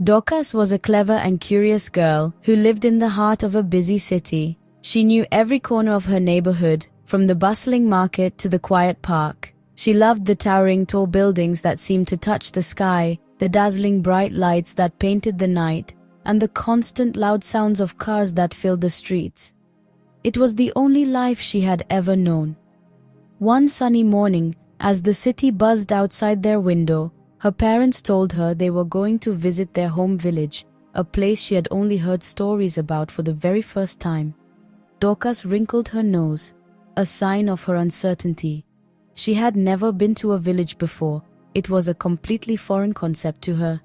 Dorcas was a clever and curious girl who lived in the heart of a busy city. She knew every corner of her neighborhood, from the bustling market to the quiet park. She loved the towering tall buildings that seemed to touch the sky, the dazzling bright lights that painted the night, and the constant loud sounds of cars that filled the streets. It was the only life she had ever known. One sunny morning, as the city buzzed outside their window, her parents told her they were going to visit their home village, a place she had only heard stories about for the very first time. Dorcas wrinkled her nose, a sign of her uncertainty. She had never been to a village before. It was a completely foreign concept to her.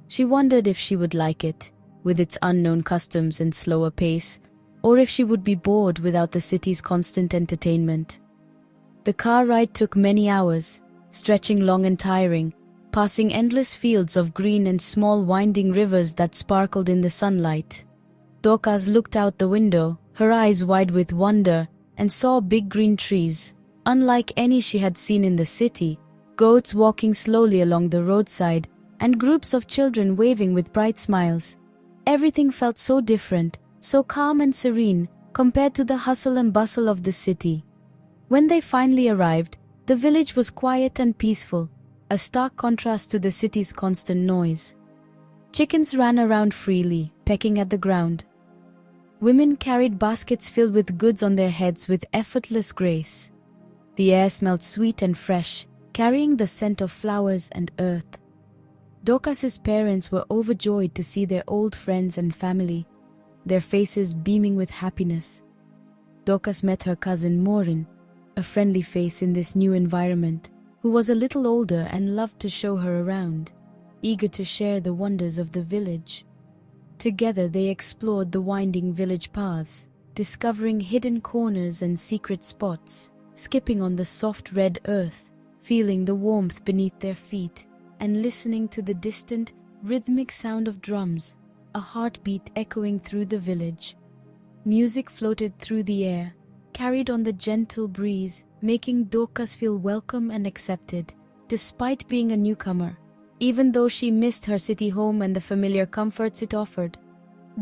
She wondered if she would like it, with its unknown customs and slower pace, or if she would be bored without the city's constant entertainment. The car ride took many hours, stretching long and tiring, passing endless fields of green and small winding rivers that sparkled in the sunlight. Dorcas looked out the window, her eyes wide with wonder, and saw big green trees, unlike any she had seen in the city, goats walking slowly along the roadside, and groups of children waving with bright smiles. Everything felt so different, so calm and serene, compared to the hustle and bustle of the city. When they finally arrived, the village was quiet and peaceful, a stark contrast to the city's constant noise. Chickens ran around freely, pecking at the ground. Women carried baskets filled with goods on their heads with effortless grace. The air smelled sweet and fresh, carrying the scent of flowers and earth. Dorcas's parents were overjoyed to see their old friends and family, their faces beaming with happiness. Dorcas met her cousin Maureen, a friendly face in this new environment, who was a little older and loved to show her around, eager to share the wonders of the village. Together they explored the winding village paths, discovering hidden corners and secret spots, skipping on the soft red earth, feeling the warmth beneath their feet, and listening to the distant, rhythmic sound of drums, a heartbeat echoing through the village. Music floated through the air, carried on the gentle breeze, making Dorcas feel welcome and accepted, despite being a newcomer. Even though she missed her city home and the familiar comforts it offered,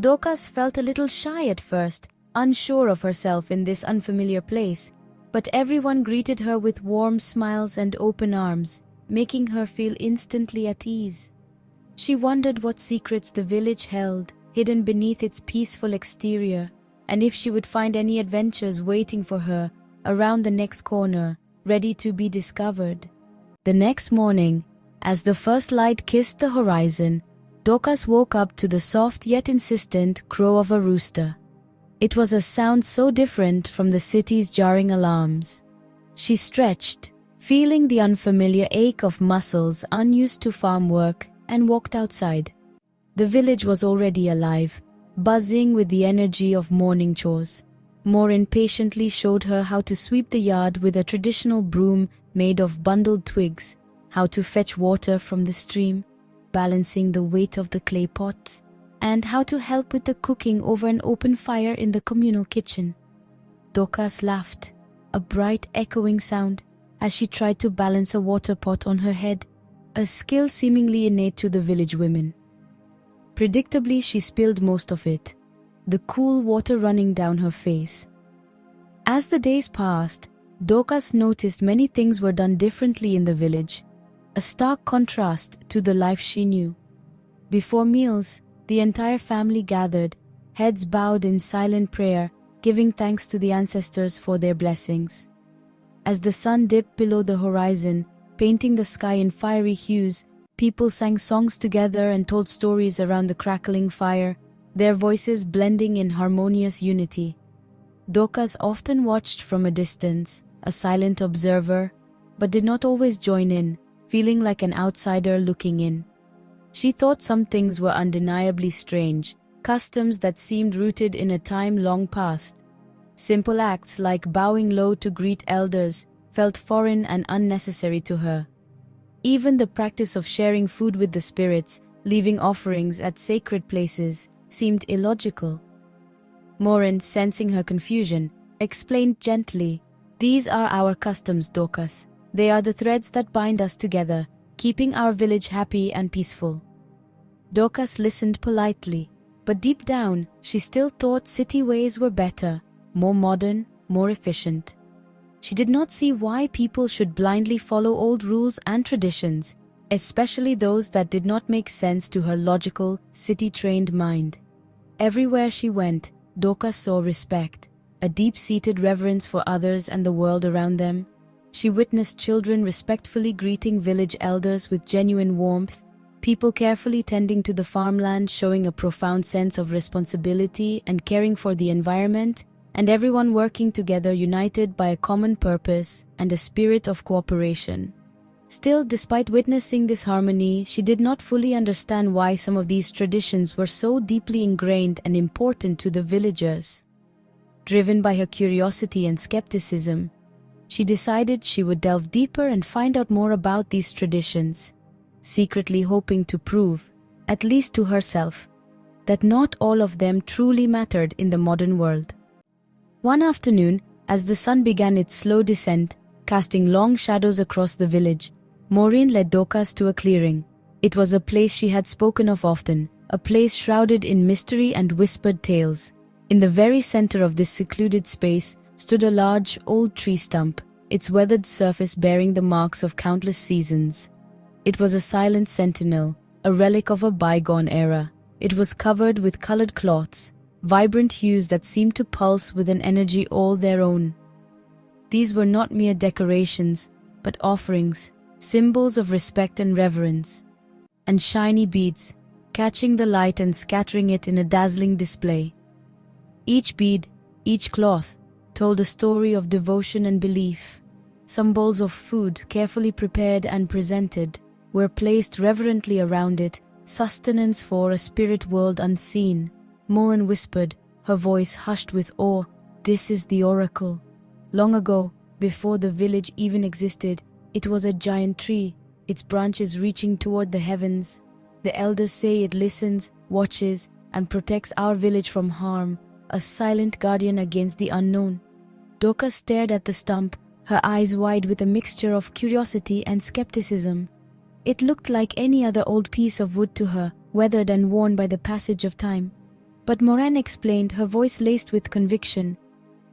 Dorcas felt a little shy at first, unsure of herself in this unfamiliar place, but everyone greeted her with warm smiles and open arms, making her feel instantly at ease. She wondered what secrets the village held, hidden beneath its peaceful exterior, and if she would find any adventures waiting for her around the next corner, ready to be discovered. The next morning, as the first light kissed the horizon, Dorcas woke up to the soft yet insistent crow of a rooster. It was a sound so different from the city's jarring alarms. She stretched, feeling the unfamiliar ache of muscles unused to farm work, and walked outside. The village was already alive, buzzing with the energy of morning chores. Maureen patiently showed her how to sweep the yard with a traditional broom made of bundled twigs, how to fetch water from the stream, balancing the weight of the clay pots, and how to help with the cooking over an open fire in the communal kitchen. Dorcas laughed, a bright echoing sound, as she tried to balance a water pot on her head, a skill seemingly innate to the village women. Predictably, she spilled most of it, the cool water running down her face. As the days passed, Dorcas noticed many things were done differently in the village, a stark contrast to the life she knew. Before meals, the entire family gathered, heads bowed in silent prayer, giving thanks to the ancestors for their blessings. As the sun dipped below the horizon, painting the sky in fiery hues, people sang songs together and told stories around the crackling fire, their voices blending in harmonious unity. Dorcas often watched from a distance, a silent observer, but did not always join in, feeling like an outsider looking in. She thought some things were undeniably strange, customs that seemed rooted in a time long past. Simple acts like bowing low to greet elders felt foreign and unnecessary to her. Even the practice of sharing food with the spirits, leaving offerings at sacred places, seemed illogical. Maureen, sensing her confusion, explained gently, "These are our customs, Dorcas. They are the threads that bind us together, keeping our village happy and peaceful." Dorcas listened politely, but deep down, she still thought city ways were better, more modern, more efficient. She did not see why people should blindly follow old rules and traditions, especially those that did not make sense to her logical, city-trained mind. Everywhere she went, Dorcas saw respect, a deep-seated reverence for others and the world around them. She witnessed children respectfully greeting village elders with genuine warmth, people carefully tending to the farmland showing a profound sense of responsibility and caring for the environment, and everyone working together united by a common purpose and a spirit of cooperation. Still, despite witnessing this harmony, she did not fully understand why some of these traditions were so deeply ingrained and important to the villagers. Driven by her curiosity and skepticism, she decided she would delve deeper and find out more about these traditions, secretly hoping to prove, at least to herself, that not all of them truly mattered in the modern world. One afternoon, as the sun began its slow descent, casting long shadows across the village, Maureen led Dorcas to a clearing. It was a place she had spoken of often, a place shrouded in mystery and whispered tales. In the very center of this secluded space stood a large, old tree stump, its weathered surface bearing the marks of countless seasons. It was a silent sentinel, a relic of a bygone era. It was covered with colored cloths, vibrant hues that seemed to pulse with an energy all their own. These were not mere decorations, but offerings, symbols of respect and reverence, and shiny beads, catching the light and scattering it in a dazzling display. Each bead, each cloth, told a story of devotion and belief. Some bowls of food, carefully prepared and presented, were placed reverently around it, sustenance for a spirit world unseen. Maureen whispered, her voice hushed with awe, "This is the oracle." Long ago, before the village even existed, it was a giant tree, its branches reaching toward the heavens. The elders say it listens, watches, and protects our village from harm, a silent guardian against the unknown. Dorcas stared at the stump, her eyes wide with a mixture of curiosity and skepticism. It looked like any other old piece of wood to her, weathered and worn by the passage of time. But Maureen explained, her voice laced with conviction,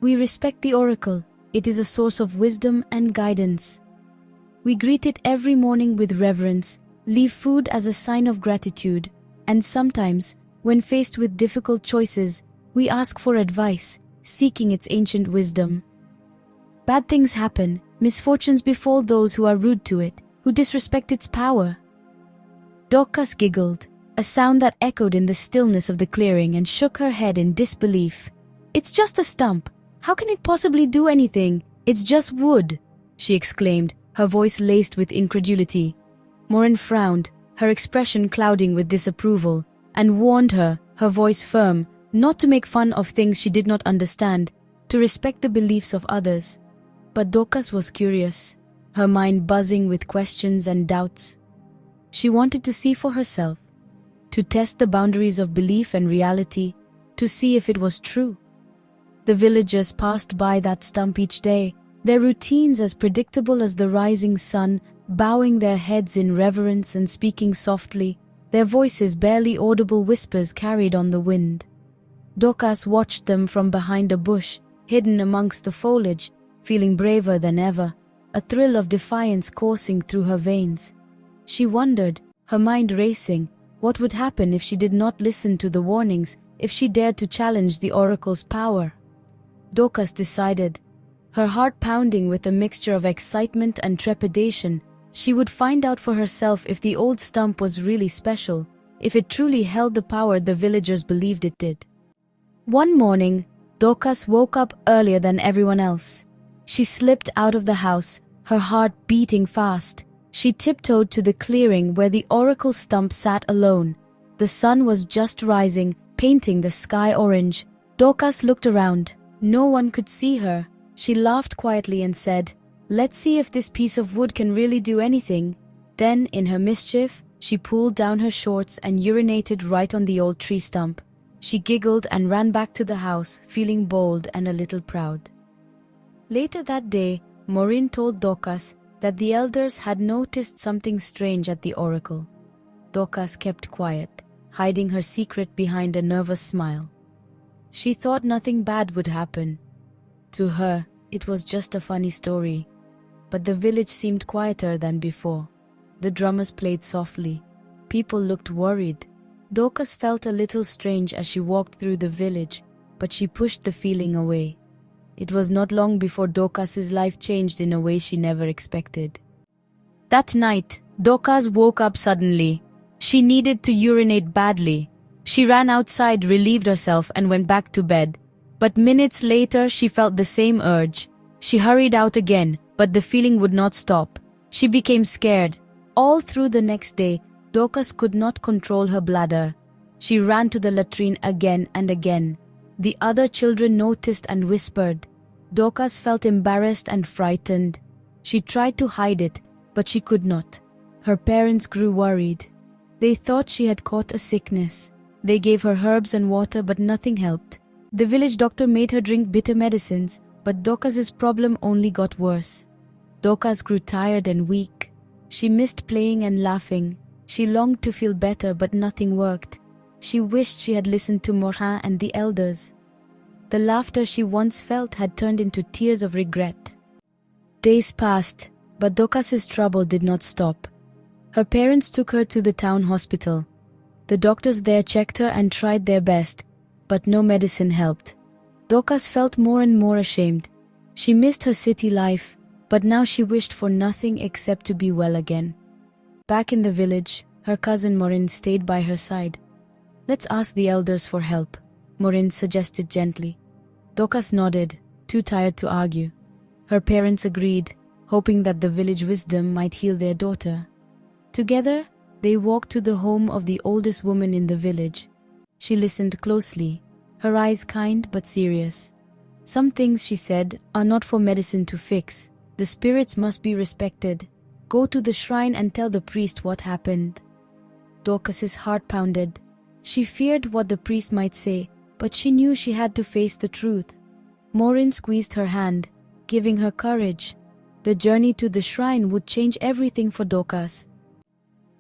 "We respect the oracle. It is a source of wisdom and guidance. We greet it every morning with reverence, leave food as a sign of gratitude, and sometimes, when faced with difficult choices, we ask for advice, seeking its ancient wisdom. Bad things happen, misfortunes befall those who are rude to it, who disrespect its power." Dorcas giggled, a sound that echoed in the stillness of the clearing, and shook her head in disbelief. "It's just a stump. How can it possibly do anything? It's just wood," she exclaimed, her voice laced with incredulity. Maureen frowned, her expression clouding with disapproval, and warned her, her voice firm, not to make fun of things she did not understand, to respect the beliefs of others. But Dorcas was curious, her mind buzzing with questions and doubts. She wanted to see for herself, to test the boundaries of belief and reality, to see if it was true. The villagers passed by that stump each day, their routines as predictable as the rising sun, bowing their heads in reverence and speaking softly, their voices barely audible whispers carried on the wind. Dorcas watched them from behind a bush, hidden amongst the foliage, feeling braver than ever, a thrill of defiance coursing through her veins. She wondered, her mind racing, what would happen if she did not listen to the warnings, if she dared to challenge the oracle's power. Dorcas decided, her heart pounding with a mixture of excitement and trepidation, she would find out for herself if the old stump was really special, if it truly held the power the villagers believed it did. One morning, Dorcas woke up earlier than everyone else. She slipped out of the house, her heart beating fast. She tiptoed to the clearing where the oracle stump sat alone. The sun was just rising, painting the sky orange. Dorcas looked around. No one could see her. She laughed quietly and said, "Let's see if this piece of wood can really do anything." Then, in her mischief, she pulled down her shorts and urinated right on the old tree stump. She giggled and ran back to the house, feeling bold and a little proud. Later that day, Maureen told Dorcas that the elders had noticed something strange at the oracle. Dorcas kept quiet, hiding her secret behind a nervous smile. She thought nothing bad would happen. To her, it was just a funny story. But the village seemed quieter than before. The drummers played softly. People looked worried. Dorcas felt a little strange as she walked through the village, but she pushed the feeling away. It was not long before Dorcas's life changed in a way she never expected. That night, Dorcas woke up suddenly. She needed to urinate badly. She ran outside, relieved herself, and went back to bed. But minutes later, she felt the same urge. She hurried out again, but the feeling would not stop. She became scared. All through the next day, Dorcas could not control her bladder. She ran to the latrine again and again. The other children noticed and whispered. Dorcas felt embarrassed and frightened. She tried to hide it, but she could not. Her parents grew worried. They thought she had caught a sickness. They gave her herbs and water, but nothing helped. The village doctor made her drink bitter medicines, but Dorcas's problem only got worse. Dorcas grew tired and weak. She missed playing and laughing. She longed to feel better, but nothing worked. She wished she had listened to Morin and the elders. The laughter she once felt had turned into tears of regret. Days passed, but Dorcas's trouble did not stop. Her parents took her to the town hospital. The doctors there checked her and tried their best, but no medicine helped. Dorcas felt more and more ashamed. She missed her city life, but now she wished for nothing except to be well again. Back in the village, her cousin Morin stayed by her side. "Let's ask the elders for help," Morin suggested gently. Dorcas nodded, too tired to argue. Her parents agreed, hoping that the village wisdom might heal their daughter. Together, they walked to the home of the oldest woman in the village. She listened closely, her eyes kind but serious. "Some things," she said, "are not for medicine to fix. The spirits must be respected. Go to the shrine and tell the priest what happened." Dorcas's heart pounded. She feared what the priest might say, but she knew she had to face the truth. Morin squeezed her hand, giving her courage. The journey to the shrine would change everything for Dorcas.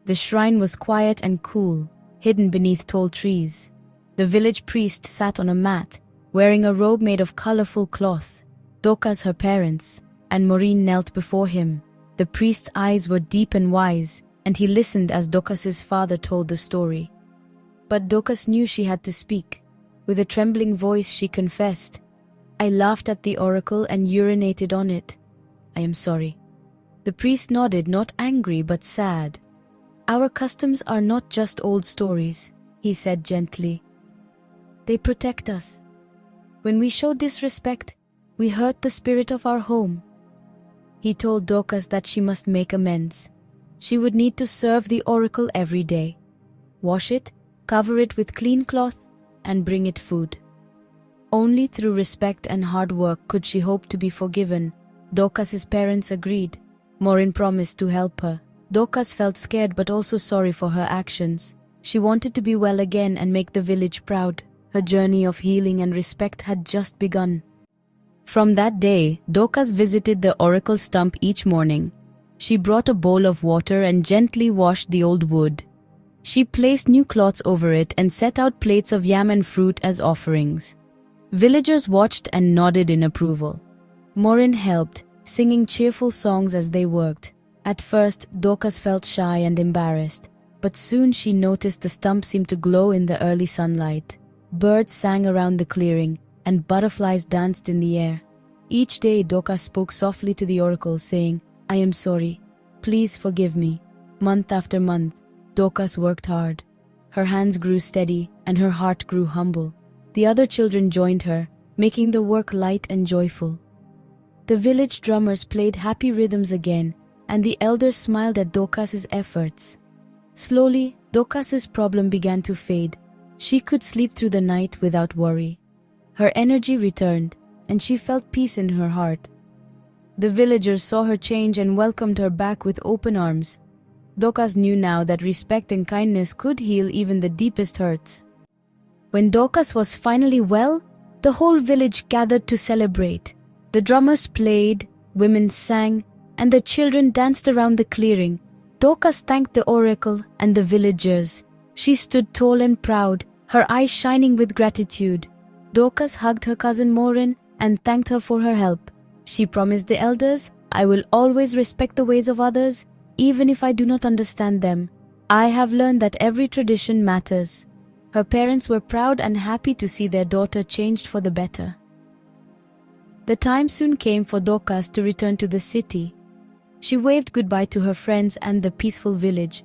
The shrine was quiet and cool, hidden beneath tall trees. The village priest sat on a mat, wearing a robe made of colorful cloth. Dorcas, her parents, and Morin knelt before him. The priest's eyes were deep and wise, and he listened as Dorcas's father told the story. But Dorcas knew she had to speak. With a trembling voice she confessed, "I laughed at the oracle and urinated on it. I am sorry." The priest nodded, not angry but sad. "Our customs are not just old stories," he said gently. "They protect us. When we show disrespect, we hurt the spirit of our home." He told Dorcas that she must make amends. She would need to serve the oracle every day. Wash it, cover it with clean cloth, and bring it food. Only through respect and hard work could she hope to be forgiven. Dorcas's parents agreed. Morin promised to help her. Dorcas felt scared but also sorry for her actions. She wanted to be well again and make the village proud. Her journey of healing and respect had just begun. From that day, Dorcas visited the oracle stump each morning. She brought a bowl of water and gently washed the old wood. She placed new cloths over it and set out plates of yam and fruit as offerings. Villagers watched and nodded in approval. Morin helped, singing cheerful songs as they worked. At first, Dorcas felt shy and embarrassed, but soon she noticed the stump seemed to glow in the early sunlight. Birds sang around the clearing, and butterflies danced in the air. Each day, Dorcas spoke softly to the oracle, saying, "I am sorry. Please forgive me." Month after month, Dorcas worked hard. Her hands grew steady, and her heart grew humble. The other children joined her, making the work light and joyful. The village drummers played happy rhythms again, and the elders smiled at Dorcas's efforts. Slowly, Dorcas's problem began to fade. She could sleep through the night without worry. Her energy returned, and she felt peace in her heart. The villagers saw her change and welcomed her back with open arms. Dorcas knew now that respect and kindness could heal even the deepest hurts. When Dorcas was finally well, the whole village gathered to celebrate. The drummers played, women sang, and the children danced around the clearing. Dorcas thanked the oracle and the villagers. She stood tall and proud, her eyes shining with gratitude. Dorcas hugged her cousin Maureen and thanked her for her help. She promised the elders, "I will always respect the ways of others, even if I do not understand them. I have learned that every tradition matters." Her parents were proud and happy to see their daughter changed for the better. The time soon came for Dorcas to return to the city. She waved goodbye to her friends and the peaceful village.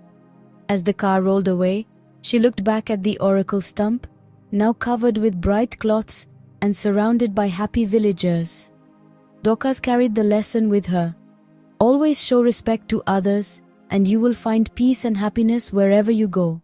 As the car rolled away, she looked back at the oracle stump, now covered with bright cloths and surrounded by happy villagers. Dorcas carried the lesson with her. Always show respect to others, and you will find peace and happiness wherever you go.